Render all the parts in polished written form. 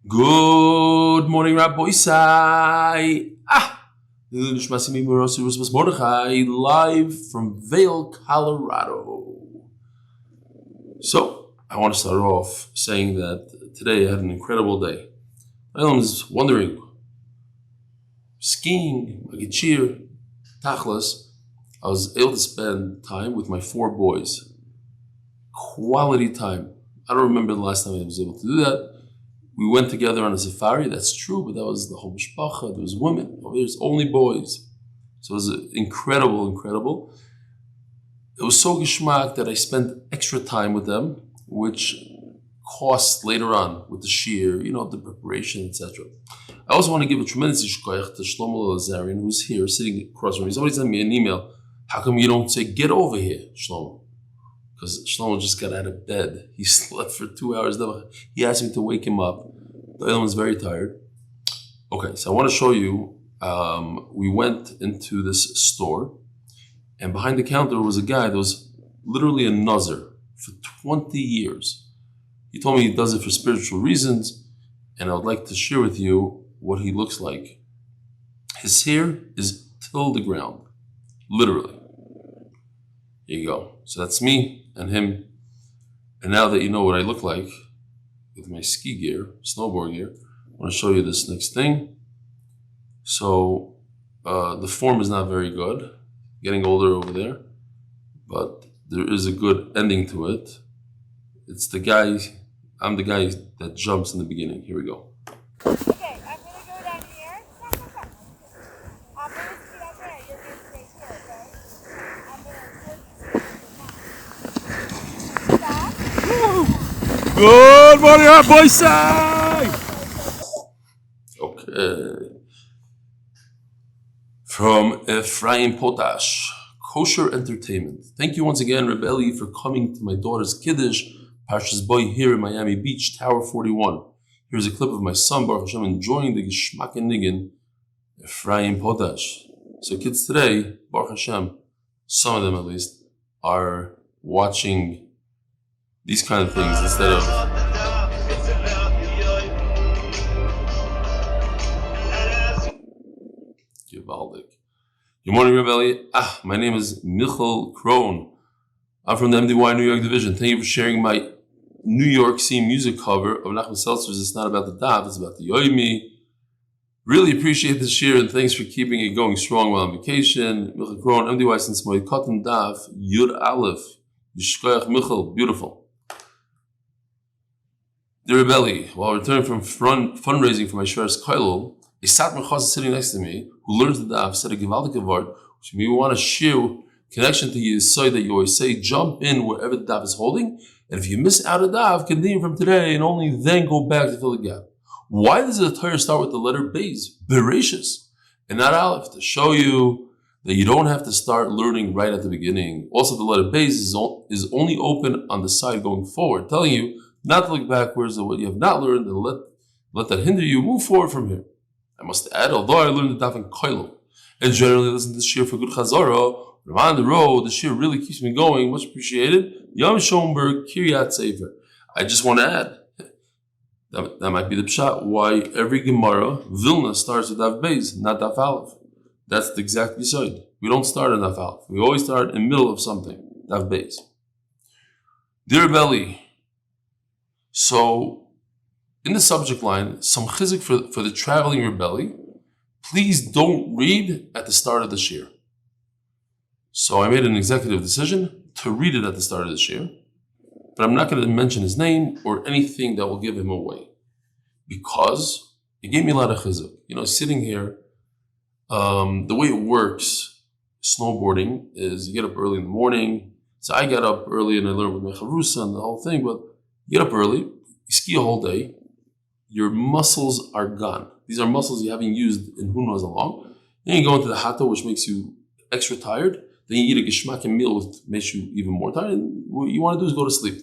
Good morning, Rabbi Isai. Live from Vail, Colorado. So, I want to start off saying that today I had an incredible day. I was wondering, skiing, magachir, tachlis, I was able to spend time with my 4 boys. Quality time. I don't remember the last time I was able to do that. We went together on a safari, that's true, but that was the whole mishpacha, there was women, there's only boys. So it was incredible. It was so geschmack that I spent extra time with them, which cost later on with the shear, the preparation, etc. I also want to give a tremendous yishkoyach to Shlomo who's here, sitting across from me. Somebody sent me an email, how come you don't say, get over here, Shlomo? Because Shlomo just got out of bed. He slept for 2 hours. He asked me to wake him up. The other one's very tired. Okay, so I want to show you, we went into this store, and behind the counter was a guy that was literally a Nazir for 20 years. He told me he does it for spiritual reasons, and I would like to share with you what he looks like. His hair is till the ground, literally. Here you go. So that's me and him. And now that you know what I look like with my ski gear, snowboard gear, I want to show you this next thing. So the form is not very good, getting older over there, but there is a good ending to it. It's the guy, I'm the guy that jumps in the beginning. Here we go. Okay, I'm going to go down here. I'm going to ski up there. You're going to stay here, okay? I'm going to stop. Good morning, our boy side. Okay. From Ephraim Potash, Kosher Entertainment. Thank you once again, Reb Eli, for coming to my daughter's Kiddush, Parshas Boy, here in Miami Beach, Tower 41. Here's a clip of my son, Baruch Hashem, enjoying the Geschmack and Niggin, Ephraim Potash. So kids today, Baruch Hashem, some of them at least, are watching these kind of things instead of Givaldic. Good morning, Reb Eli. My name is Michael Krohn. I'm from the MDY New York Division. Thank you for sharing my New York Scene music cover of Nachman Seltzer's It's Not About the Daf, It's About the Yomi. Really appreciate this year and thanks for keeping it going strong while on vacation. Michael Krohn, MDY since my Cotton Daf, Yud Aleph. Yishkoyach Michael, beautiful. Dear Reb Eli, while returning from fundraising for my Shver's Kailul, a Satmar Chaz sitting next to me, who learns the Daf, said a Givaldic word, which we want to share connection to you, so that you always say, jump in wherever the Daf is holding, and if you miss out a Daf, continue from today, and only then go back to fill the gap. Why does the Torah start with the letter Beis, Bereshis, and not Aleph, to show you that you don't have to start learning right at the beginning? Also, the letter Beis is only open on the side going forward, telling you not to look backwards at what you have not learned, and let that hinder you move forward from here. I must add, although I learned the Daf in Koilo, and generally listen to the Shir for good Chazara, on the road, the Shir really keeps me going, much appreciated. Yom Shomberg, Kiryat Sefer. I just want to add, that might be the pshat, why every Gemara, Vilna, starts with Daf Beis, not Daf Aleph. That's the exact beside. We don't start on Daf Aleph. We always start in the middle of something, Daf Beis. Dear Reb Eli, so in the subject line, some chizik for the traveling Reb Eli, please don't read at the start of the shir. So I made an executive decision to read it at the start of the shir, but I'm not going to mention his name or anything that will give him away, because it gave me a lot of chizuk. Sitting here, the way it works, snowboarding, is you get up early in the morning. So I got up early and I learned with my charusa and the whole thing, but you get up early, you ski a whole day, your muscles are gone. These are muscles you haven't used in who knows how long. Then you go into the hatha, which makes you extra tired. Then you eat a geschmack meal, which makes you even more tired. And what you want to do is go to sleep.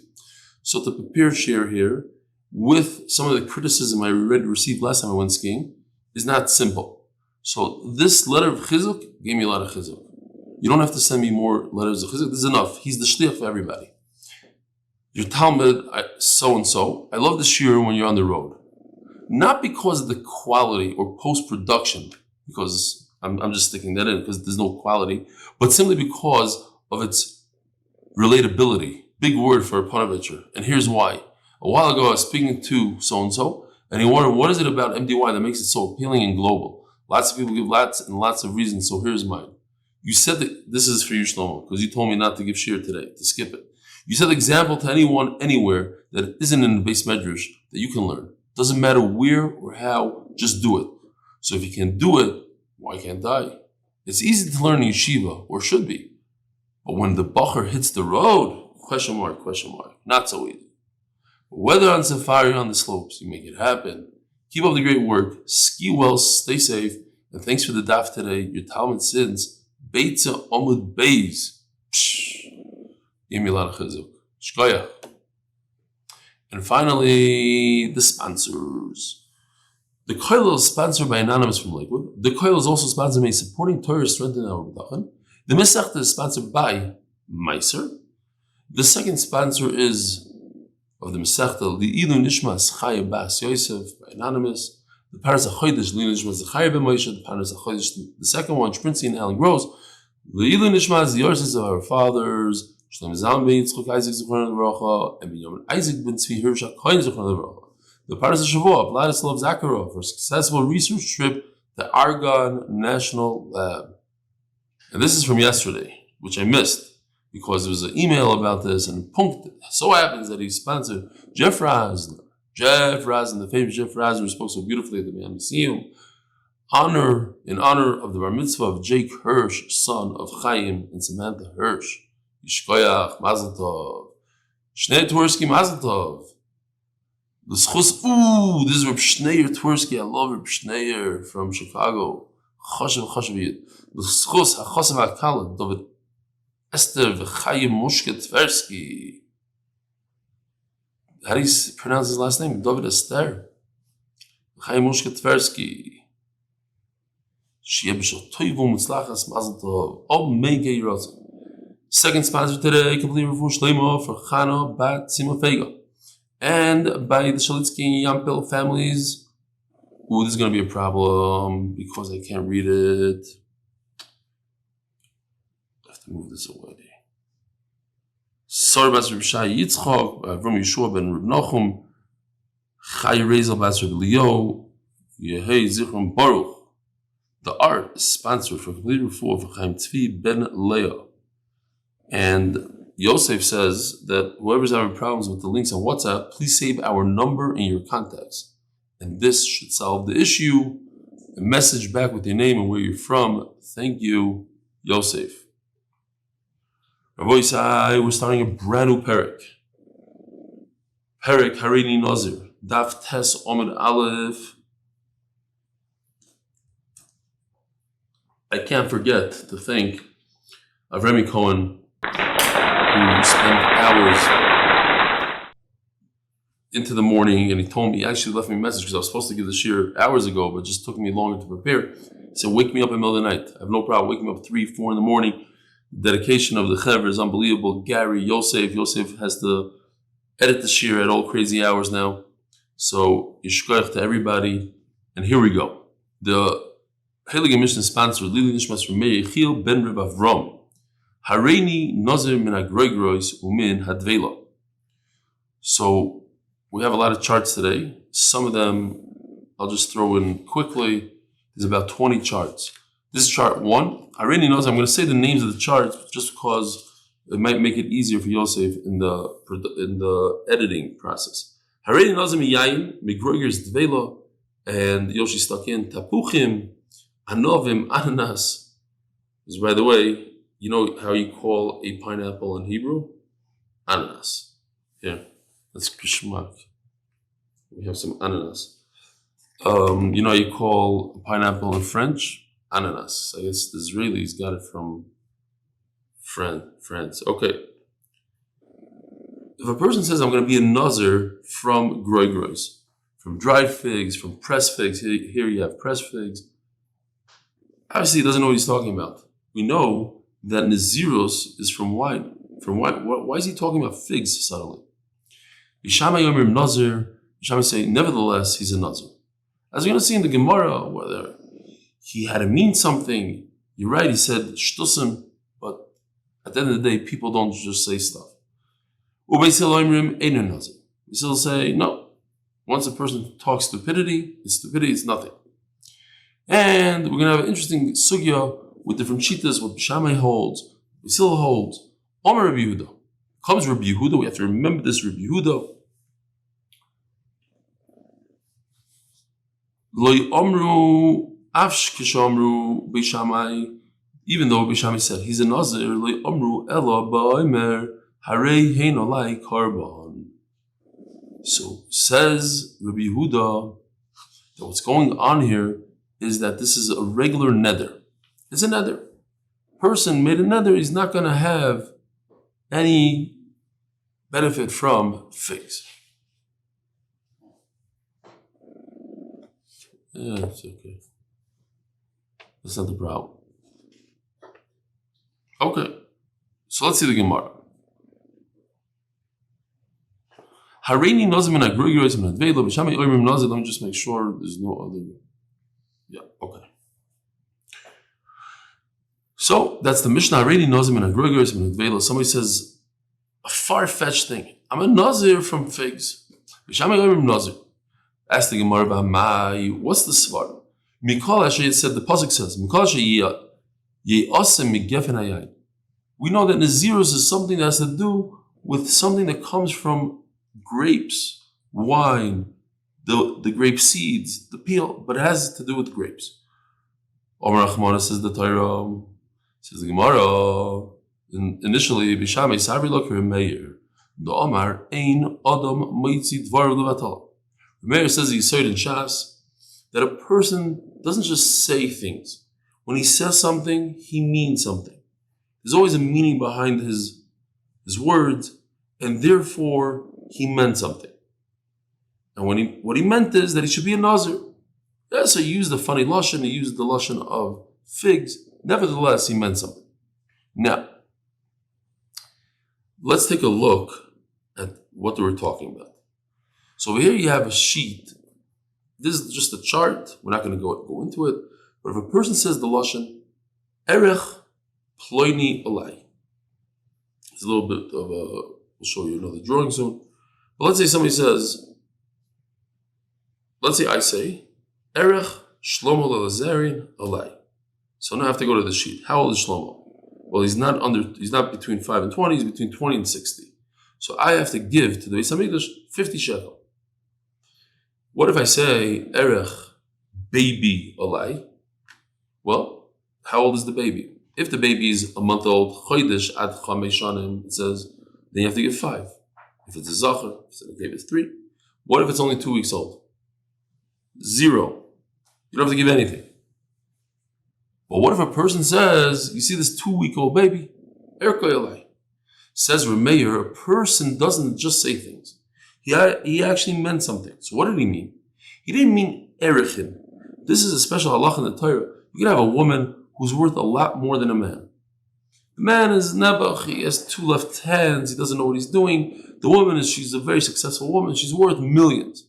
So to prepare share here, with some of the criticism I received last time I went skiing, is not simple. So this letter of chizuk gave me a lot of chizuk. You don't have to send me more letters of chizuk. This is enough. He's the shliach for everybody. Your Talmud, so-and-so, I love the shiur when you're on the road. not because of the quality or post-production, because I'm just sticking that in because there's no quality, but simply because of its relatability. Big word for a Panovitcher. And here's why. A while ago, I was speaking to so-and-so, and he wondered, what is it about MDY that makes it so appealing and global? Lots of people give lots and lots of reasons, so here's mine. You said that, this is for you, Shlomo, because you told me not to give shir today, to skip it. You said example to anyone, anywhere, that isn't in the base medrash, that you can learn. Doesn't matter where or how, just do it. So if you can do it, why can't I? It's easy to learn in yeshiva, or should be. But when the bacher hits the road, question mark, not so easy. Whether on safari or on the slopes, you make it happen. Keep up the great work, ski well, stay safe, and thanks for the daf today. Your Talmud sins, Beitza Amud Beis. Give me a lot of chizuk. Shkoyach. And finally, the sponsors. The Koil is sponsored by Anon Ymous from Lakewood. The Koil is also sponsored by Supporting Torah Strengthen Our B'tachon. The Mitzvah is sponsored by Maaser. The second sponsor is of the Masechta, the Eli Stefansky Bas Yosef by Anon Ymous. The Paras HaChodesh, Eli Zechariah ben Moshe. The Paras HaChodesh, the second one, Shprintzy and Alan Gross. The Eli Ymous, the yahrzeits of our fathers, Zlman ben Yitzchak, Aeyzik, Zechariah, and Benimin, Aeyzik ben Hirsch, הכהן, Zechariah. The Paras HaShavua, Vladislav Zakharov, for a successful research trip to Argonne National Lab. And this is from yesterday, which I missed, because there was an email about this, and punkt. So happens that he sponsored Jeff Rosner. The famous Jeff Rosner, who spoke so beautifully at the Museum, in honor of the bar mitzvah of Jake Hirsch, son of Chaim and Samantha Hirsch. Yishkoyach, Mazel Tov. Shneur Twersky, Mazel Tov. Lezchut, this is Shneur Twersky. I love Shneur from Chicago. Choshev. Lezchut, HaChoshev HaKala, David Esther v'Chaim Twersky. How do you pronounce his last name? David Esther. Chaim Twersky. Shi'eh b'shal toivu mutzlachas Mazel Tov. Oh, mege yiratzon. Second sponsor today, complete refuah Shlema for Chana Bat Simafega. And by the Shalitsky and Yampel families. Ooh, this is going to be a problem because I can't read it. I have to move this away. Sorry, Basra Yצחק, from Yeshua ben Reb Nachum, Chai Basra Leo, Yehei Zichron Baruch. The art is sponsored for complete refuah for Chaim Tzvi ben Leah. And Yosef says that whoever's having problems with the links on WhatsApp, please save our number in your contacts. And this should solve the issue. A message back with your name and where you're from. Thank you, Yosef. Rabbi Yisai, we're starting a brand new parak. Parak Harini Nazir. Daf Tes Amud Aleph. I can't forget to thank Avremi Cohen, who spent hours into the morning, and he told me, he actually left me a message because I was supposed to give the shir hours ago, but it just took me longer to prepare. He said, wake me up in the middle of the night. I have no problem waking me up 3, 4 in the morning. The dedication of the Chaver is unbelievable. Gary, Yosef has to edit the shir at all crazy hours now. So, yishkoyach to everybody. And here we go. The Heilige Mission sponsor, Lili Nishmas from Meir Yechiel ben Reb Avram. Hareini Nazir min hagroigrois umin hadvela. So we have a lot of charts today. Some of them I'll just throw in quickly. There's about 20 charts. This is chart 1. Hareini Nazir. I'm going to say the names of the charts just because it might make it easier for Yosef in the editing process. Hareini Nazir miyayin migroigers dvela, and Yoshi stuck in tapuchim, anovim, ananas. Because by the way, you know how you call a pineapple in Hebrew? Ananas. Yeah, that's kishmak. We have some ananas. You know how you call a pineapple in French? Ananas. I guess the Israelis got it from France. Okay. If a person says, I'm going to be a Nazir from grois, from dried figs, from pressed figs, here you have pressed figs, obviously he doesn't know what he's talking about. We know that Naziros is from wine. From wine. Why is he talking about figs suddenly? Yishama Yomer Nazir. Yishama say, nevertheless, he's a Nazir. As we're going to see in the Gemara, whether he had to mean something. You're right, he said shtusim, but at the end of the day, people don't just say stuff. We still say, no. Once a person talks stupidity, it's nothing. And we're going to have an interesting sugya with different shitas, what Bishamai holds, Basil holds. Omer Rabbi Yehuda. Comes Rabbi Yehuda, we have to remember this Rabbi Yehuda. Loi Omru Afsh Kishamru Bishamai, even though Bishamai said he's a Nazir, Loi Omru Ella Ba'omer Harei Hein Olai Karban. So says Rabbi Yehuda that what's going on here is that this is a regular nether. It's a nether. Person made a nether, he's not going to have any benefit from figs. Yeah, it's okay. That's not the problem. Okay, so let's see the Gemara. Hareini Nazim and Agrigos and Advelo, Bishami Oimim Nazim. Let me just make sure there's no other. Yeah, okay. So that's the Mishnah. Hareini Nazim and Agrigos and Advelo. Somebody says a far-fetched thing. I'm a Nazir from figs. Bishami Oimim Nazir. Ask the Gemara about my. What's the svar? Mikol Hashem said the pasuk says Mikol Hashem Ye'asem Migefen Hayayin. We know that Nazirus is something that has to do with something that comes from grapes, wine, the grape seeds, the peel, but it has to do with grapes. Omer Achmana says the Torah, says the Gemara. Initially, Bishamei Sabri Lokir Meir, the Omar Ein Adam Moitzi Dvar Levatal. Meir says he said in Shas that a person doesn't just say things. When he says something, he means something. There's always a meaning behind his words, and therefore he meant something. And what he meant is that he should be a Nazir. Yeah, so he used the funny lashon, he used the lashon of figs. Nevertheless, he meant something. Now, let's take a look at what they were talking about. So over here you have a sheet. This is just a chart. We're not going to go into it. But if a person says the lashon, erech ploini olai. It's a little bit of a, we'll show you another drawing soon. But let's say somebody says, let's say I say, erech shlomo lelazarin olai. So now I have to go to the sheet. How old is Shlomo? Well, he's not between 5 and 20, he's between 20 and 60. So I have to give to the Beis HaMikdash 50 shekel. What if I say, erech baby olai? Well, how old is the baby? If the baby is a month old, chodesh ad chamesh shanim, it says, then you have to give 5. If it's a zachar, so they gave it 3. What if it's only 2 weeks old? 0. You don't have to give anything. But what if a person says, you see this 2-week-old baby? Erko olai. Says Rameir, a person doesn't just say things. He actually meant something. So what did he mean? He didn't mean erechin. This is a special halach in the Torah. You can have a woman who's worth a lot more than a man. The man is nebuch, he has 2 left hands, he doesn't know what he's doing. The woman she's a very successful woman, she's worth millions.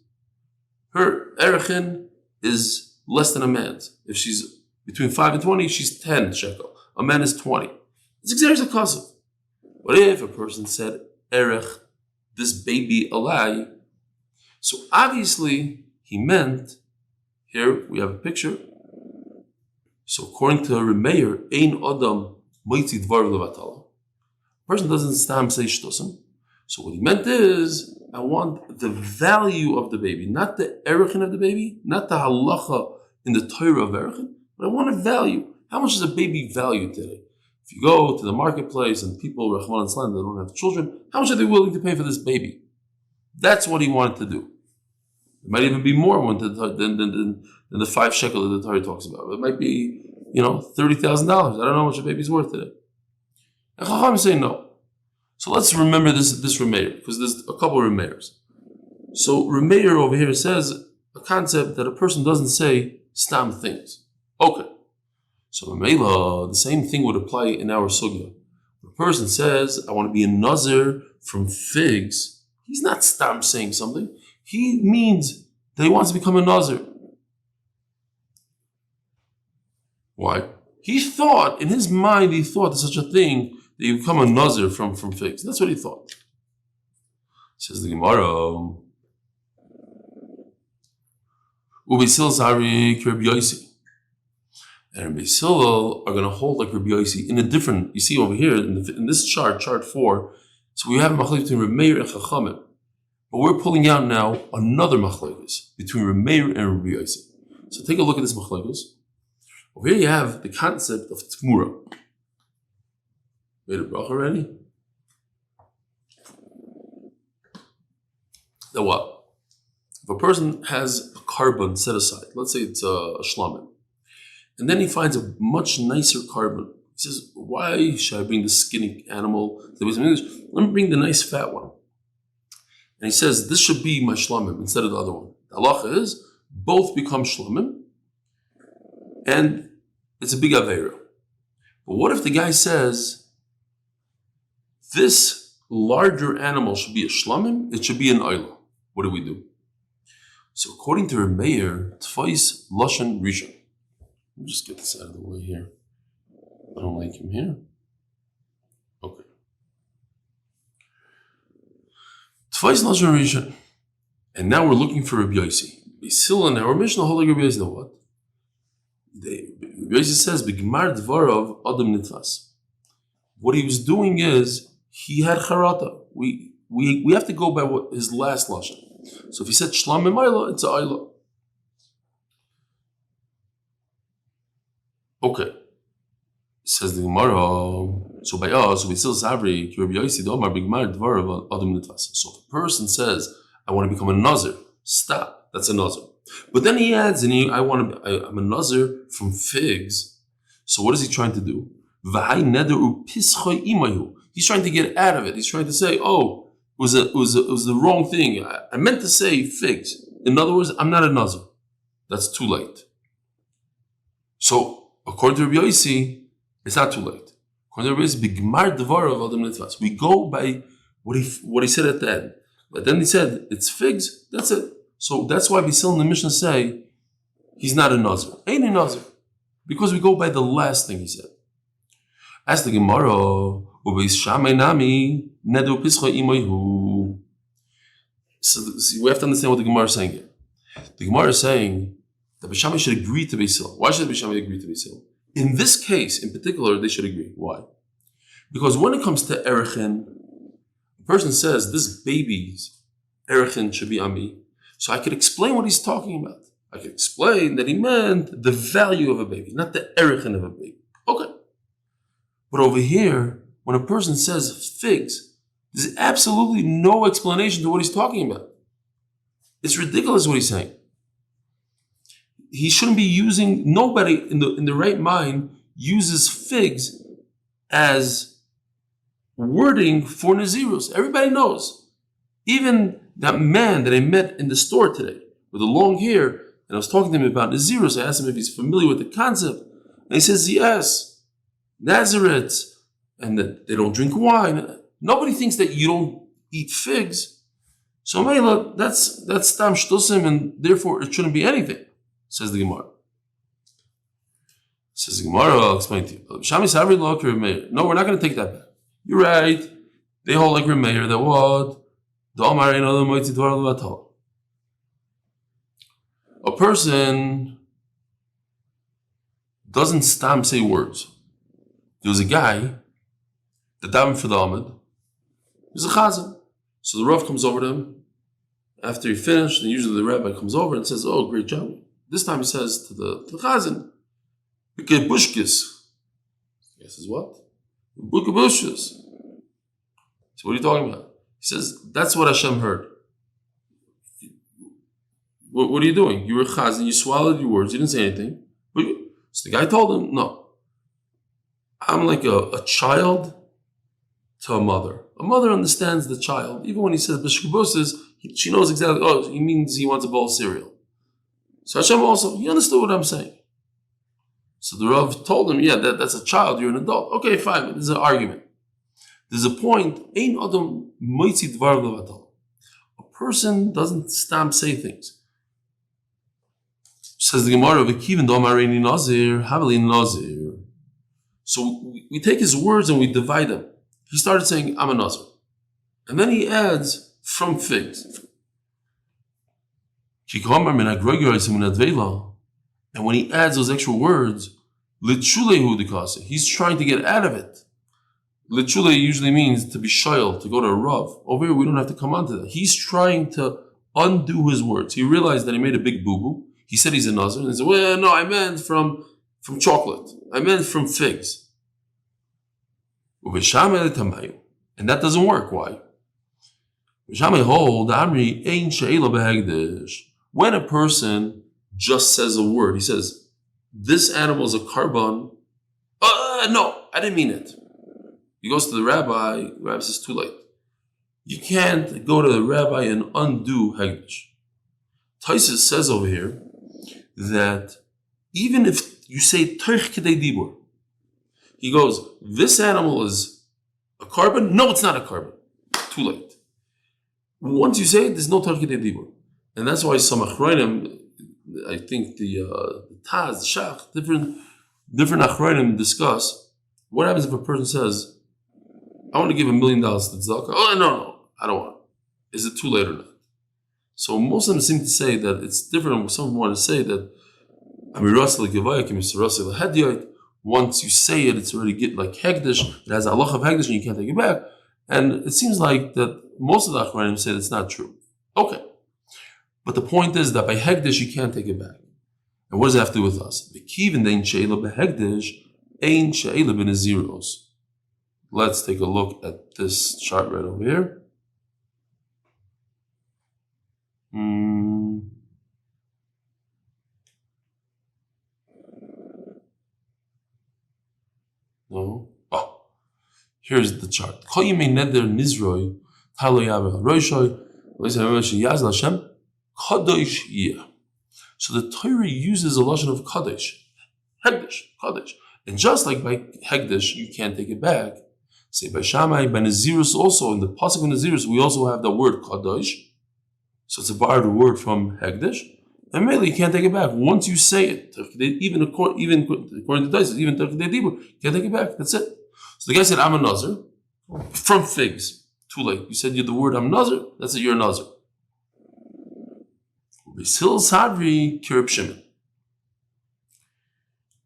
Her erechin is less than a man's. If she's between 5 and 20, she's 10 shekel. A man is 20. It's exactly a kasav. What if a person said, erech, this baby alai? So obviously, he meant, here we have a picture. So according to Remeir, ein adam moitzi dvar levatala. A person doesn't stam say shtosim. So what he meant is, I want the value of the baby, not the erechin of the baby, not the halacha in the Torah of erechin, but I want a value. How much is a baby valued today? If you go to the marketplace and people, Rahman and Slan, that don't have children, how much are they willing to pay for this baby? That's what he wanted to do. It might even be more than the 5 shekel that the Torah talks about. It might be, $30,000. I don't know how much a baby's worth today. And Chaim say no. So let's remember this Remeir, because there's a couple of Remeirs. So Remeir over here says a concept that a person doesn't say stam things. Okay. So Mamela, the same thing would apply in our sugya. When a person says, I want to be a Nazir from figs, he's not stam saying something. He means that he wants to become a Nazir. Why? He thought, in his mind, there's such a thing that you become a Nazir from figs. That's what he thought. Says the Gemara, Ubisil Zari Rabbi Yossi. And Rabbi Hillel are going to hold like Rabbi Yossi in a different, you see over here, in this chart 4, so we have a machlokes between Rabbi Meir and Chachamim. But we're pulling out now another machlokes between Rabbi Meir and Rabbi Yossi. So take a look at this machlokes. Over here you have the concept of Tmura. Made a bracha already? Now what? If a person has a carbon set aside, let's say it's a shlamim, and then he finds a much nicer carbon. He says, why should I bring the skinny animal? Let me bring the nice fat one. And he says, this should be my shlamim instead of the other one. The halacha is, both become shlamim, and it's a big aveira. But what if the guy says, this larger animal should be a shlamim, it should be an oila? What do we do? So according to Reb Meir, tfais lashon rishon. Let me just get this out of the way here. I don't like him here. Okay. Tfais lashon rishon. And now we're looking for Rabbi Yossi. Still in our Mishnah, holy Rabbi Yossi, what? Rabbi Yossi says, "B'gmar dvarav adam nitvas." What he was doing is he had charata. We have to go by what his last lashon. So if he said shlam emayla, it's a ayla. Okay. Says the Gemara. So by us, we still savri Rabbi Yossi domar b'gmar dvarav adam nitvas. So if a person says, "I want to become a Nazir," stop. That's a Nazir. But then he adds, I'm a Nazir from figs. So what is he trying to do? He's trying to get out of it. He's trying to say, oh, it was the wrong thing. I meant to say figs. In other words, I'm not a Nazir. That's too late. So according to Rabbi Yossi, it's not too late. According to Rabbi Yossi, we go by what he said at the end. But then he said, it's figs, that's it. So that's why we still in the Mishnah say, he's not a Nazir. Ain't a Nazir. Because we go by the last thing he said. As the Gemara, so we have to understand what the Gemara is saying here. The Gemara is saying that B'Shamai should agree to Beis Hillel. Why should B'Shamai agree to Beis Hillel? In this case, in particular, they should agree. Why? Because when it comes to Erechin, a person says, this baby's Erechin should be on me. So I could explain what he's talking about. I could explain that he meant the value of a baby, not the Erechin of a baby. Okay. But over here, when a person says figs, there's absolutely no explanation to what he's talking about. It's ridiculous what he's saying. He shouldn't be using, nobody in the right mind uses figs as wording for Nazirus. Everybody knows. Even that man that I met in the store today with the long hair, and I was talking to him about Nazirus, I asked him if he's familiar with the concept, and he says, yes, Nazirites, and that they don't drink wine. Nobody thinks that you don't eat figs. So Meila, that's Stam Shtusim, and therefore it shouldn't be anything, says the Gemara. Says the Gemara, I'll explain to you. No, we're not going to take that back. You're right. They hold like Reb Meir that what? A person doesn't stam say words. There was a guy that davened for the Amud. He was a chazan. So the Rav comes over to him. After he finished, and usually the rabbi comes over and says, oh, great job. This time he says to the chazan, B'kei bushkis. He says, what? B'kei bushkis. So what are you talking about? He says, that's what Hashem heard. What are you doing? You were chazan, you swallowed your words, you didn't say anything. So the guy told him, no. I'm like a child to a mother. A mother understands the child. Even when he says b'shkubusis, she knows exactly, oh, he means he wants a bowl of cereal. So Hashem also, he understood what I'm saying. So the Rav told him, yeah, that's a child, you're an adult. Okay, fine, but there's an argument. There's a point, ein adam moitzi dvar levatal. A person doesn't stam say things. Says the Gemara, "V'kiven domareini Nazir, haveli Nazir." So we take his words and we divide them. He started saying, "I'm a Nazir," and then he adds, "from figs." And when he adds those extra words, he's trying to get out of it. Lichule usually means to be shoyal, to go to a rav. Over here, we don't have to come on to that. He's trying to undo his words. He realized that he made a big boo-boo. He said he's a Nazir, and he said, "Well, no, I meant from chocolate. I meant from figs." And that doesn't work. Why? When a person just says a word, he says, "This animal is a carbon." No, I didn't mean it. He goes to the rabbi. The rabbi says, "Too late. You can't go to the rabbi and undo hegdish." Taisus says over here that even if you say Toich Kedei Dibur, he goes, "This animal is a carbon." No, it's not a carbon. Too late. Once you say it, there's no Toich Kedei Dibur. And that's why some achronim, I think the Taz, the Shach, different achronim discuss what happens if a person says, "I want to give $1 million to tzedakah." "Oh, no, I don't want it." Is it too late or not? So most of them seem to say that it's different. Some want to say that once you say it, it's already get like hegdish. It has a halach of hegdish, and you can't take it back. And it seems like that most of the achronim say that's not true. Okay. But the point is that by hegdish, you can't take it back. And what does that have to do with us? Let's take a look at this chart right over here. No. Oh, here's the chart. So the Torah uses a lashon of kadosh, hegdish. And just like by hegdish, you can't take it back. Say by Shammai, by Nazirus also, in the pasuk of Nazirus, we also have the word kadosh. So it's a borrowed word from hegdish. And really, you can't take it back. Once you say it, even according to Taisus, even you can't take it back. That's it. So the guy said, "I'm a Nazir from figs." Too late. You said the word "I'm Nazir." That's it. You're a Nazir. Sadri Kirib Shimon.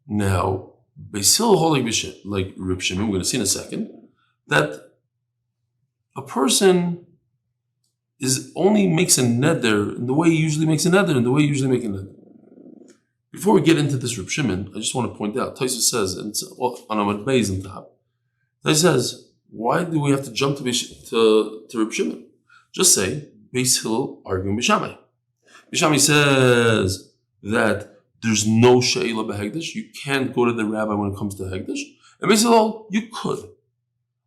Now, Basil holding like Rib Shimon, we're going to see in a second, that a person only makes a neder in the way he usually makes a neder, in the way you usually make a neder. Before we get into this Rib Shimon, I just want to point out, Taisus says, and it's on Amud Beis on top, Taisus says, why do we have to jump to Rib Shimon? Just say, Beis Hillel arguing B'Shammai. B'Shammai says that there's no she'ila b'hegdish. You can't go to the rabbi when it comes to hegdish. And Beis Hillel, you could.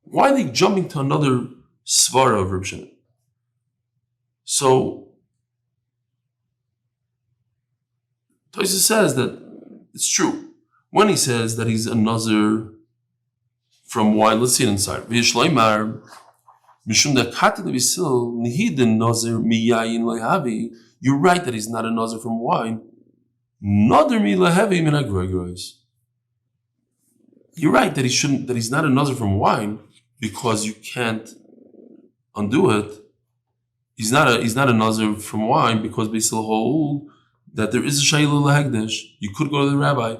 Why are they jumping to another svara of Reb Shimon? So, Taisus says that it's true. When he says that he's a Nazir from wine, let's see it inside. You're right that he's not a Nazir from wine. You're right that he's not a Nazir from wine because you can't undo it. He's not a Nazir from wine because they still hold that there is a Shayla Lahegdish. You could go to the rabbi,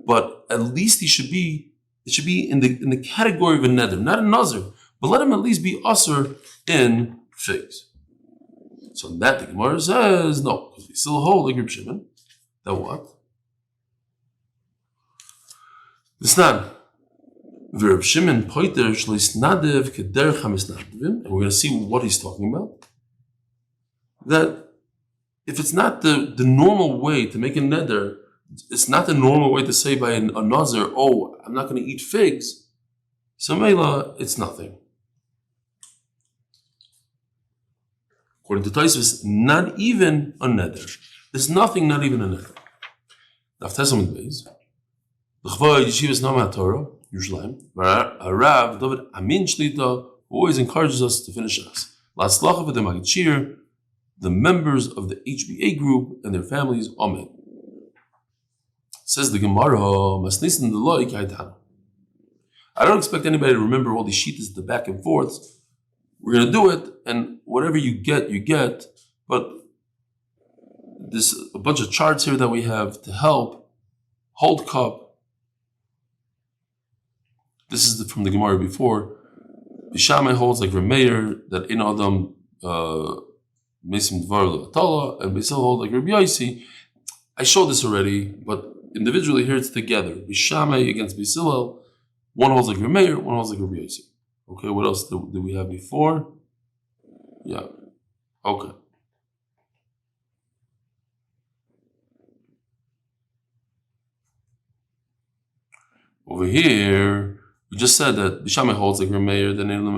but at least it should be in the category of a neder, not a Nazir, but let him at least be usher in figs. So that the Gemara says no, because we still hold like Reb Shimon. That what? Listen, Reb Shimon poiter shleis nadev kederech hamisnadevim, and we're going to see what he's talking about. That if it's not the normal way to make a neder, it's not the normal way to say by a Nazir, oh, I'm not going to eat figs. So Mela, it's nothing. According to Taisus, not even a neder. There's nothing, not even a neder. Daf Amud Beis. L'chvod yeshivas Nama Torah, Yerushalayim. Rav David Amin Shlita always encourages us to finish us. Latzlacha v'demagid shir, the members of the HBA group and their families. Amen. Says the Gemara, Masnisin the loy kaitana. I don't expect anybody to remember all these sheets, the back and forths. We're going to do it, and whatever you get. But there's a bunch of charts here that we have to help. Hold cup. This is from the Gemara before. Bishamai holds like Remeir that in Adam Mesim Dvar Levatala, and Beisil holds like Rabbi Yosi. I showed this already, but individually here it's together. Bishamai against Beisil. One holds like Remeir, one holds like Rabbi Yosi. Okay, what else did we have before? Yeah. Okay. Over here, we just said that Bishamai holds like Remeir, then in the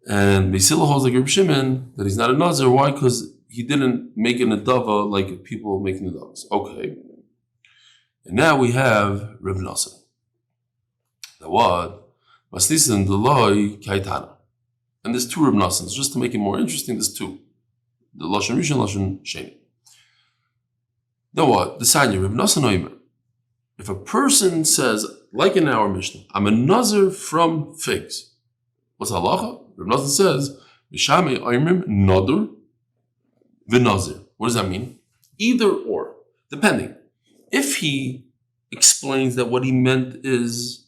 and Beisila holds like Reb Shimon, that he's not a Nazir. Why? Because he didn't make an adava like people making adavas. Okay. And now we have Reb Nosson. The what? Masnisin Deloy Kaitana. And there's two Reb Nossons. Just to make it more interesting, there's two. The Lashon Rishon, Lashon Sheni. The what? The Sanya, Reb Nosson Oimer. If a person says, like in our Mishnah, I'm a Nazir from figs. What's halacha? Reb Nosson says, Mishamei Oimrim Nadur v'Nazir. What does that mean? Either or, depending. If he explains that what he meant is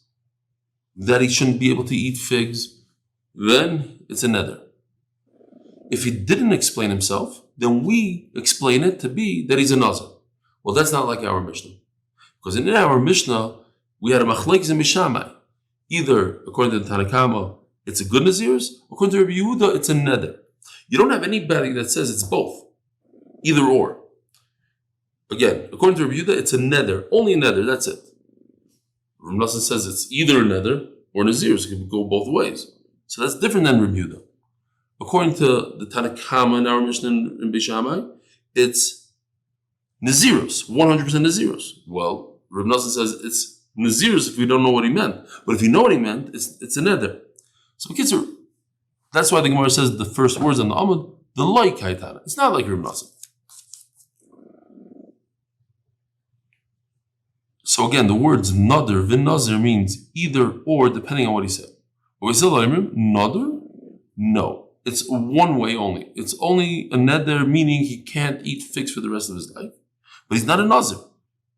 that he shouldn't be able to eat figs, then it's a nether. If he didn't explain himself, then we explain it to be that he's a Nazir. Well, that's not like our Mishnah. Because in our Mishnah, we had a machlekes and mishamai. Either, according to the Tanakama, it's a good Nazir's, according to Rabbi Yehuda, it's a nether. You don't have anybody that says it's both. Either or. Again, according to Rabbi Yehuda, it's a nether. Only a nether, that's it. Rabbi Nosson says it's either a nether or Nazir's. It can go both ways. So that's different than Rabbi Yehuda. According to the Tanakama in our Mishnah in Beishamai, it's Nazirus, 100% Nazirus. Well, Rabbi Nosson says it's Nazirus if we don't know what he meant. But if you know what he meant, it's a nether. So kids are, that's why the Gemara says the first words on the Amud, the loy kaitana. It's not like Rabbi Nosson. So again, the words nader v'nazir means either or, depending on what he said. But we said nader? No, it's one way only. It's only a neder, meaning he can't eat figs for the rest of his life. But he's not a nazir.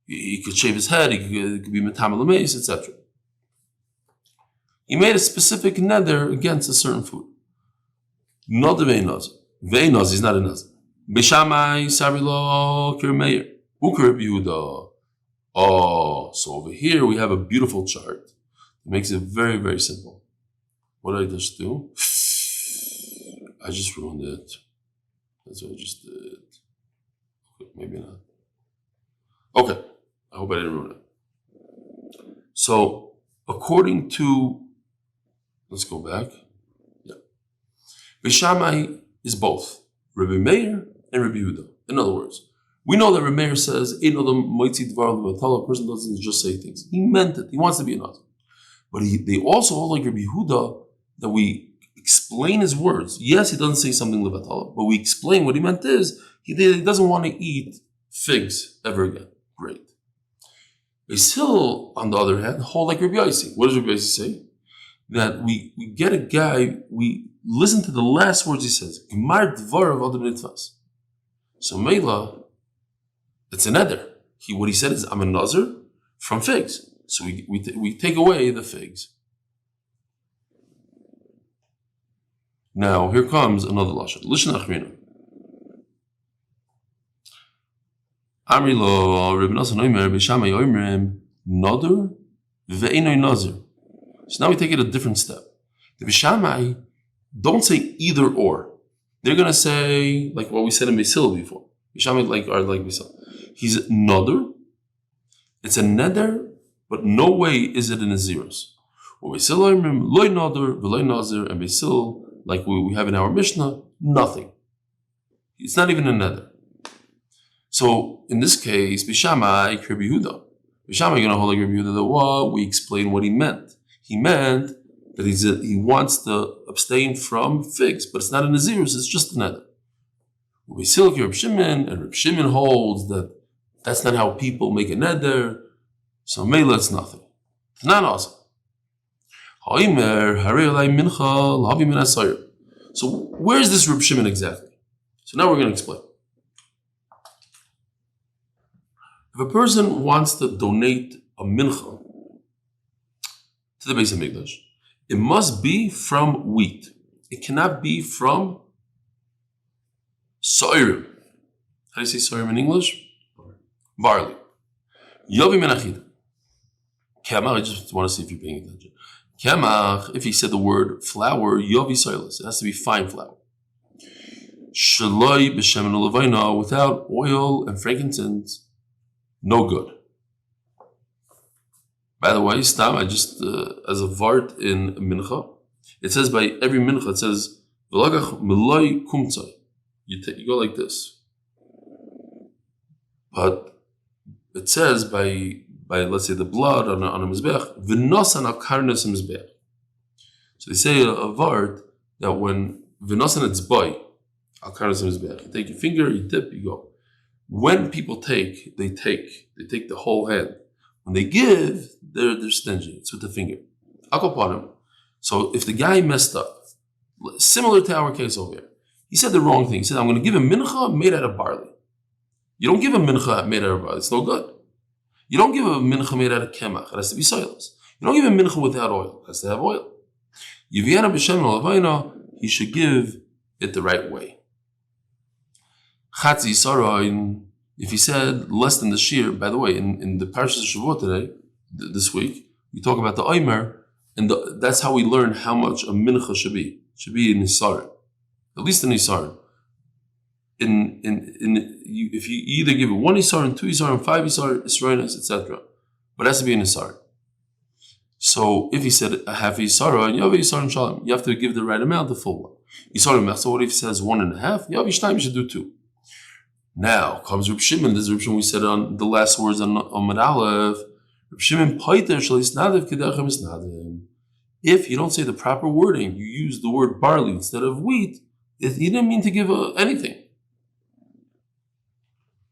He could shave his head. He could be metam l'meis, etc. He made a specific neder against a certain food. Nader ve'nazir. Ve'nazir is not a nazir. Bishamai sarilo kirmeir uker Yehuda. Oh, so over here we have a beautiful chart. It makes it very, very simple. What did I just do? I just ruined it. That's what I just did. Okay, maybe not. Okay, I hope I didn't ruin it. So, according to, let's go back. Yeah. Bishamai is both Rabbi Meir and Rabbi Yehuda. In other words, we know that Rabbi Meir says, a person doesn't just say things. He meant it. He wants to be a Nazir. But they also hold like Rabbi Yehuda that we explain his words. Yes, he doesn't say something levatala, but we explain what he meant is he doesn't want to eat figs ever again. Great. Beisil, on the other hand, hold like Rabbi Yosi. What does Rabbi Yosi say? That we get a guy, we listen to the last words he says. Gemar dvar of Adam Nitvas. So Meila, it's a nether. What he said is, I'm a Nazir from figs. So we take away the figs. Now, here comes another lashon. Lishon achrina. Amri lo Reb Nosson oimer b'shamai oimrim nader ve'enoi nazir. So now we take it a different step. The b'shamai don't say either or. They're going to say, like what we said in Beisil before. B'shamai like Beisil. He's nader. It's a neder, but no way is it in a zeros. What Beisil oimrim loy nader ve'loy nazir, and Beisil, like we have in our Mishnah, nothing. It's not even a neder. So in this case, Bishamai Rabbi Yehuda. Bishamai going to hold like Rabbi Yehuda that what we explain what he meant. He meant that he wants to abstain from figs, but it's not a nazirus, it's just a neder. We still like Reb Shimon, and Reb Shimon holds that That's not how people make a neder. So Mela, it's nothing. It's not awesome. So where's this Reb Shimon exactly? So now we're going to explain. If a person wants to donate a mincha to the Beis HaMikdash, it must be from wheat. It cannot be from soirim. How do you say soirim in English? Barley. Yovi menachid. Kemach, I just want to see if you're paying attention. Kemach, if he said the word flour, yovi soilus, it has to be fine flour. Shaloi b'shemen u'levaina, without oil and frankincense, no good. By the way, Stam, I just, as a vart in mincha, it says by every mincha, it says, v'lagach meloi kumtzai. You go like this. But it says by let's say the blood on a mizbech, v'nosan al karnes mizbech. So they say a vart that when v'nosan it's by al karnes mizbech, you take your finger, you dip, you go. When people take, they take the whole hand. When they give, they're stingy. It's with the finger. Akopanim. So if the guy messed up, similar to our case over here, he said the wrong thing. He said, I'm going to give a mincha made out of barley. You don't give a mincha made out of barley. It's no good. You don't give a mincha made out of kemach. It has to be soilus. You don't give a mincha without oil. It has to have oil. Yiviana b'shem l'lavayna, he should give it the right way. Chatzi Sarayin, if he said less than the shear, by the way, in the Parashas Shavuot today, this week, we talk about the Omer, and that's how we learn how much a mincha should be. It should be in Nisar, at least in Nisar. If you either give it 1 Isar and 2 Isar and 5 Isar, Isroinas, etc. But it has to be in Isar. So if he said a half Isar and Yav Isar and Shalom, you have to give the right amount, the full one. Isar and so what if he says 1.5? Yav Ishtaim, you should do 2. Now comes Reb Shimon. This is Reb Shimon we said on the last words on Amud Aleph. Reb Shimon Paiter Shalisnadev Kedachem Isnadim. If you don't say the proper wording, you use the word barley instead of wheat, he didn't mean to give anything.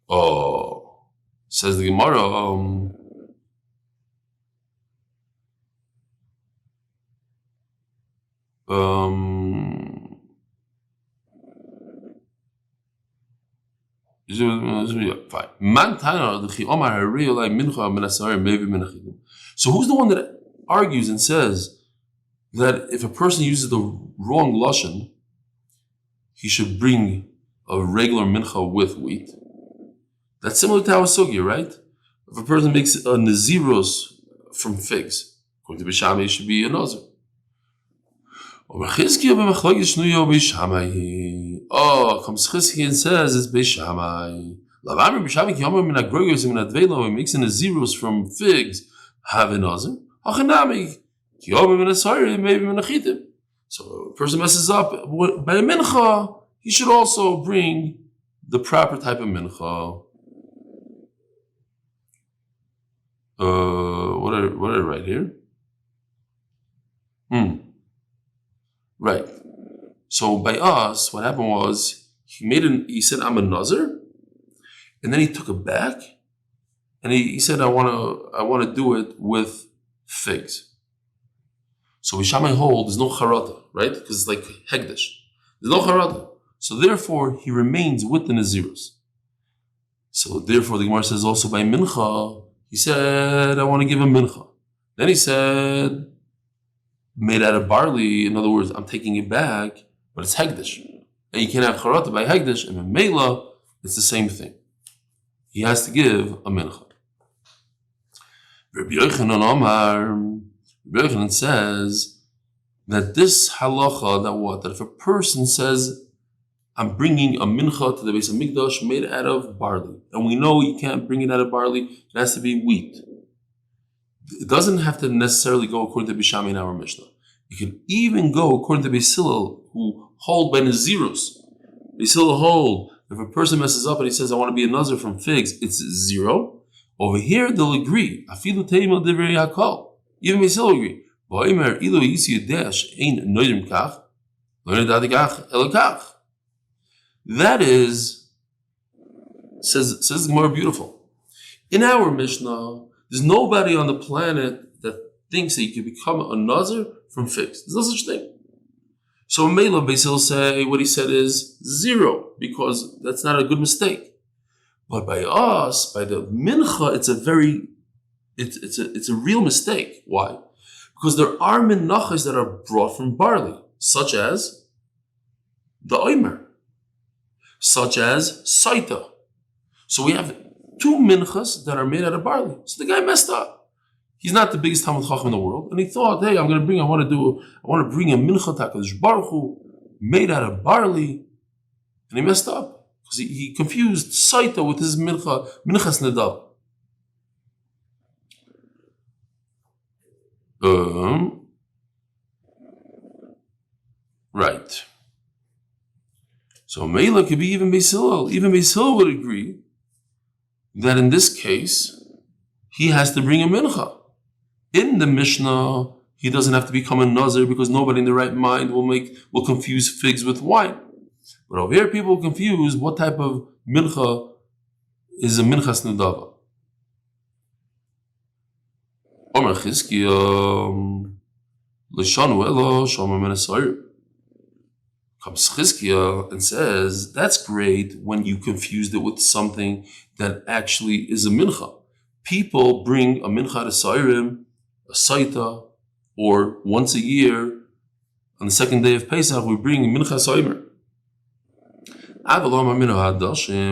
Oh, says the Gemara. Fine. So who's the one that argues and says that if a person uses the wrong lashon, he should bring a regular mincha with wheat? That's similar to our sugya, right? If a person makes a naziros from figs, according to Bishami, it should be a nazir. Oh, comes Chizki and says it's Beishamai. He makes a naziros from figs, have a nazir. So a person messes up by a mincha, he should also bring the proper type of mincha. What did I write here? Right. So by us, what happened was he said I'm a nazir, and then he took it back, and he said I want to do it with figs. So Bishamai hold there's no charata, right? Because it's like hegdish. There's no charata. So therefore he remains with the naziros. So therefore the Gemara says also by mincha. He said, I want to give him mincha. Then he said, made out of barley. In other words, I'm taking it back, but it's hegdish. And you can't have charata by hegdish. And in Mela, it's the same thing. He has to give a mincha. Rabbi Yochanan says that this halacha, that if a person says, I'm bringing a mincha to the Beis HaMikdash made out of barley. And we know you can't bring it out of barley. It has to be wheat. It doesn't have to necessarily go according to Bishami in our Mishnah. It can even go according to Beis Hillel, who hold by Naziros. Beis Hillel hold, if a person messes up and he says, I want to be a Nazir from figs, it's 0. Over here, they'll agree. Afilu teima divrei hakol. Even Beis Hillel agree. V'omer ilu yisi yadesh ein noydim kach, lo nedadi kach elo kach. That is, says the Gemara, beautiful. In our Mishnah, there's nobody on the planet that thinks that you can become a Nazir from figs. There's no such thing. So Mela Beis will say what he said is 0, because that's not a good mistake. But by us, by the mincha, it's a real mistake. Why? Because there are minachas that are brought from barley, such as the oimer, such as saita. So we have 2 minchas that are made out of barley. So the guy messed up. He's not the biggest Talmud Chacham in the world, and he thought, hey, I want to bring a mincha takadosh baruch Hu made out of barley, and he messed up because he confused saita with his minchas nadav. Right. So Mela could be even Beis Hillel. Even Beis Hillel would agree that in this case, he has to bring a mincha. In the Mishnah, he doesn't have to become a Nazir because nobody in the right mind will confuse figs with wine. But over here, people confuse what type of mincha is a minchas nedava. Omer Chizkiya l'shanu elo shomer min hasoyer. Comes Chizkiya and says, that's great when you confused it with something that actually is a mincha. People bring a mincha hasoyerim, a saita, or once a year, on the second day of Pesach, we bring mincha hasoyer.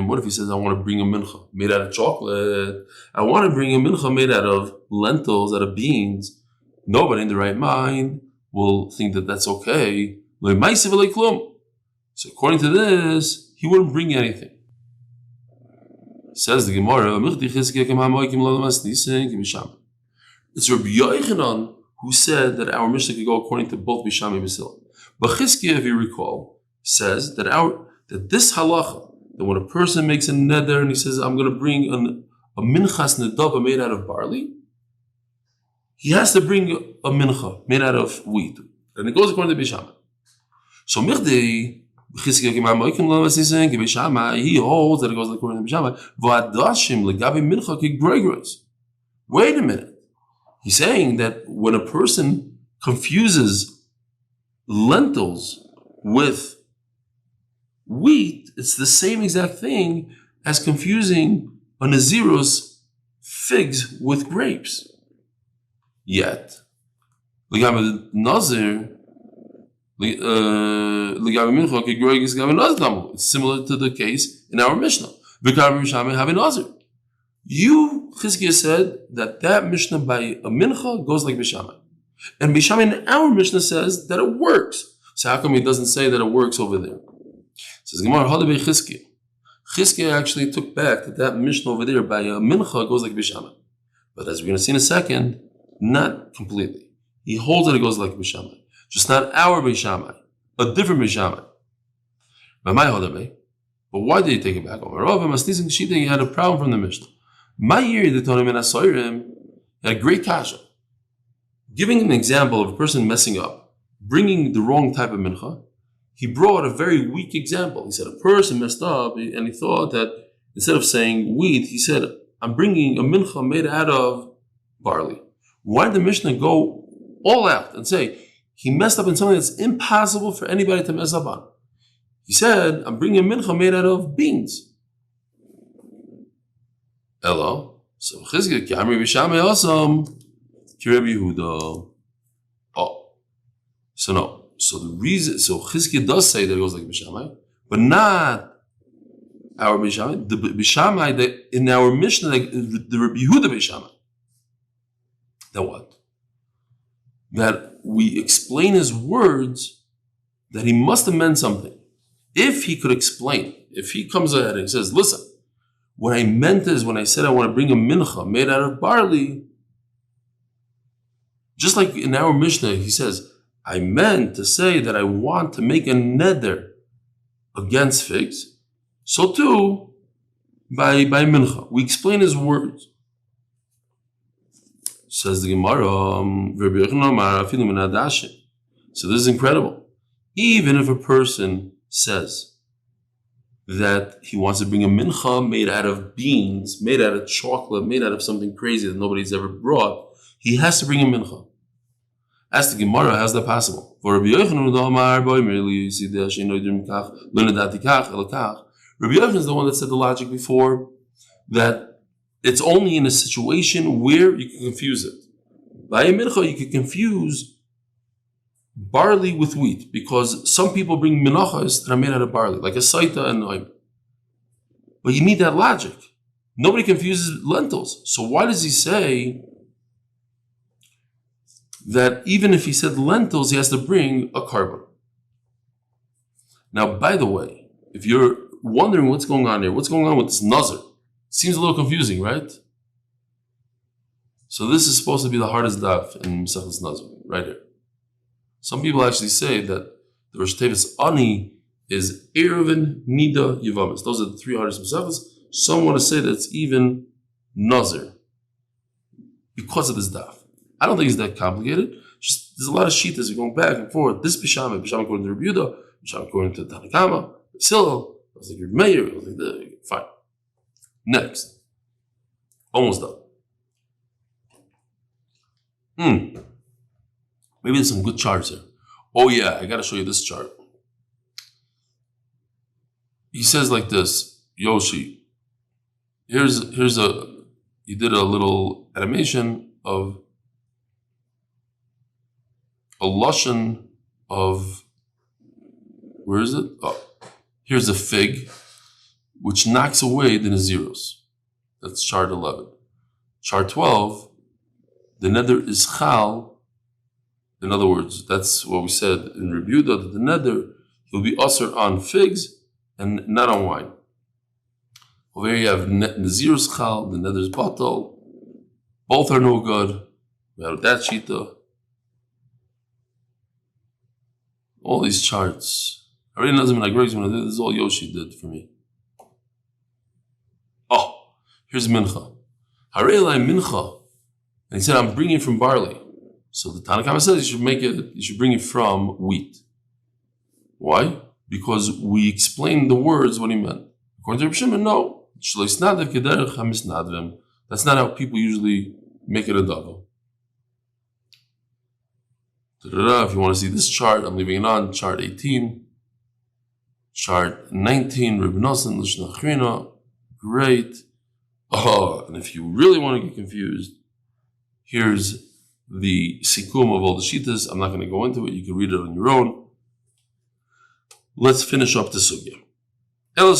What if he says, I want to bring a mincha made out of chocolate? I want to bring a mincha made out of lentils, out of beans. Nobody in the right mind will think that that's okay. So according to this, he wouldn't bring anything. Says the Gemara, it's Rabbi Yochanan who said that our Mishnah could go according to both Bisham and Basil. But Chizkiya, if you recall, says that this halacha, that when a person makes a neder and he says, I'm going to bring a minchas nedava made out of barley, he has to bring a mincha made out of wheat. And it goes according to Bisham. So Michdi, Chizkiya, he holds that it goes according to Bisham. Wait a minute. He's saying that when a person confuses lentils with wheat, it's the same exact thing as confusing a Nazirus figs with grapes. Yet, Nazir, it's similar to the case in our Mishnah. You, Chizkiya, said that Mishnah by a mincha goes like Bishamai. And Bishamai in our Mishnah says that it works. So how come he doesn't say that it works over there? Says Gemara, Chizkiya. Chizkiya actually took back that Mishnah over there by a mincha goes like Bishamai. But as we're going to see in a second, not completely. He holds that it goes like Bishamai. Just not our Bishamai, a different Bishamai. But why did he take it back? He had a problem from the Mishnah. My year, the Tonim and Asoyrim had a great kasha. Giving an example of a person messing up, bringing the wrong type of mincha, he brought a very weak example. He said a person messed up and he thought that instead of saying wheat, he said, I'm bringing a mincha made out of barley. Why did the Mishnah go all out and say he messed up in something that's impossible for anybody to mess up on? He said, I'm bringing a mincha made out of beans. Hello. So Chizkiya, Kamri Bishamai Osam, Kireb Yehuda. Oh. So no. So the reason, so Chizkiya does say that it goes like Bishamai, but not our Bishamai. The Bishamai that in our Mishnah, like the Rabbi Yehuda Bishamai. That what? That we explain his words that he must have meant something. If he could explain, if he comes ahead and says, listen, what I meant is when I said I want to bring a mincha made out of barley, just like in our Mishnah, he says, I meant to say that I want to make a neder against figs. So too, by mincha, we explain his words. Says the Gemara, so this is incredible. Even if a person says that he wants to bring a mincha made out of beans, made out of chocolate, made out of something crazy that nobody's ever brought, he has to bring a mincha. Ask the Gemara, how's that possible? For Rabbi Yochanan, Rabbi Yochanan is the one that said the logic before that it's only in a situation where you can confuse it. By a mincha, you can confuse barley with wheat, because some people bring menachos that are made out of barley, like a saita and noim. But you need that logic. Nobody confuses lentils. So why does he say that even if he said lentils, he has to bring a carbon? Now, by the way, if you're wondering what's going on here, what's going on with this Nazir, seems a little confusing, right? So this is supposed to be the hardest daf in Masechtas Nazir, right here. Some people actually say that the Rosh Tevis Ani is Eruvin, Nida, Yevamis. Those are the three hardest Masechtas. Some want to say that it's even Nazir because of this daf. I don't think it's that complicated. Just, there's a lot of shitas you're going back and forth. This Bishama according to Rabbi Yehuda, Bishama according to Tanakama, Basil, I was like your mayor, I was like the fine. Next. Almost done. Maybe there's some good charts here. Oh yeah, I gotta show you this chart. He says like this, Yoshi, here's he did a little animation of a lashon of, where is it? Oh, here's a fig, which knocks away the Naziros. That's chart 11. Chart 12, the nether is chal. In other words, that's what we said in Rebbe Yehuda, that the nether, he'll be usher on figs and not on wine. Over here you have Nazir's chal, the nether's bottle. Both are no good. We have that shita. All these charts. I already know them like Greg's when I did. This is all Yoshi did for me. Oh, here's mincha. Harei mincha. And he said, I'm bringing it from barley. So the Tanakhama says you should bring it from wheat. Why? Because we explained the words what he meant. According to Reb Shimon, no. That's not how people usually make it a dava. If you want to see this chart, I'm leaving it on. Chart 18. Chart 19, Reb Nosson, Lishna Chrina. Great. Oh, and if you really want to get confused, here's the sikum of all the shitas. I'm not going to go into it. You can read it on your own. Let's finish up the sugya. Oh,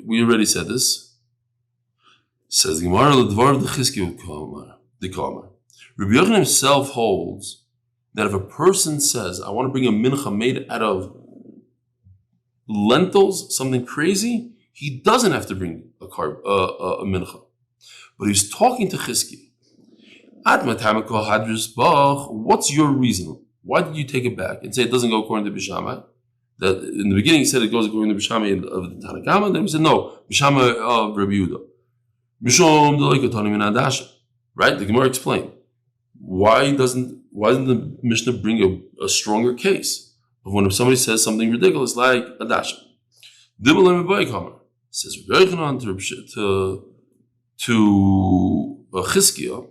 we already said this. Says the Gemara, the Kalmar. Rabbi Yochanan himself holds that if a person says, I want to bring a mincha made out of lentils, something crazy, he doesn't have to bring a mincha. But he's talking to Chizki. What's your reason? Why did you take it back and say it doesn't go according to Bishamai? That in the beginning he said it goes according to Bishamai of the Tanakhama, and then he said no, Bishamai of Rabbi Yehuda. Right? The Gemara explained. Why doesn't the Mishnah bring a stronger case of when somebody says something ridiculous like a dasha? Says Rabbi Yochanan to Chizkiah,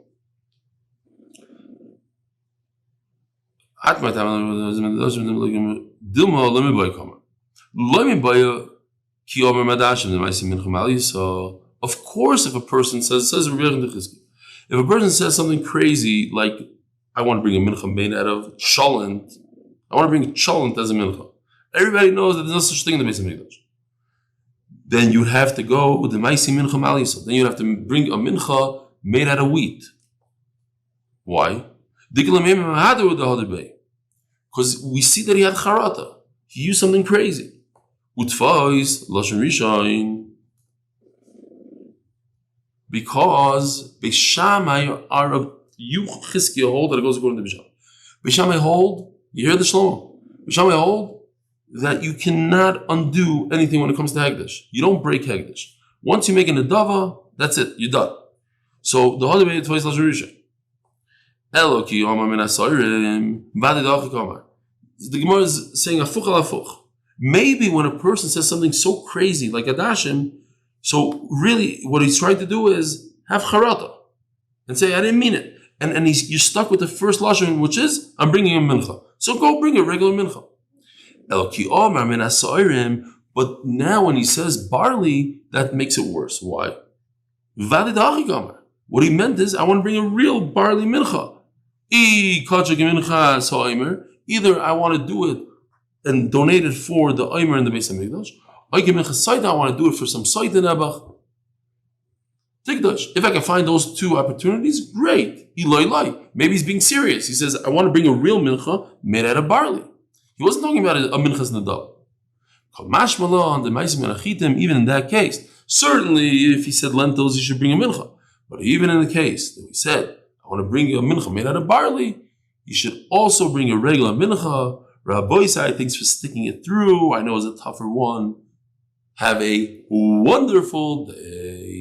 of course, if a person says if a person says something crazy like, I want to bring a mincha made out of cholent, I want to bring cholent as a mincha. Everybody knows that there's no such thing in the Beis Hamikdash. Then you'd have to go with the Maisi Mincha Maliso. Then you'd have to bring a mincha made out of wheat. Why? Because we see that he had charata. He used something crazy. Utfais, Lashon Rishain. Because Beishamai are of you Chizkiah hold that it goes according to Beishamai. Beishamai hold, you hear the Shlomo. Beishamai hold that you cannot undo anything when it comes to Hegdish. You don't break Hegdish. Once you make an Adava, that's it, you're done. So the Hodeh Beit Tvois Lashon Rishain. Eloki Omar Min Asorim Vadidach Kamar. the Gemara is saying afuch al afuch. Maybe when a person says something so crazy like Adashim, so really what he's trying to do is have charata and say, I didn't mean it. And you're stuck with the first lashon, which is, I'm bringing a mincha. So go bring a regular mincha. But now when he says barley, that makes it worse. Why? What he meant is, I want to bring a real barley mincha. Either I want to do it and donate it for the Omer and the Beis HaMikdash, I want to do it for some Saita Nebach. If I can find those two opportunities, great. Eli. Maybe he's being serious. He says, I want to bring a real mincha made out of barley. He wasn't talking about a minchas nadal. Even in that case, certainly if he said lentils, he should bring a mincha. But even in the case that he said, I want to bring a mincha made out of barley, you should also bring a regular mincha. Rabbi Isai, thanks for sticking it through. I know it's a tougher one. Have a wonderful day.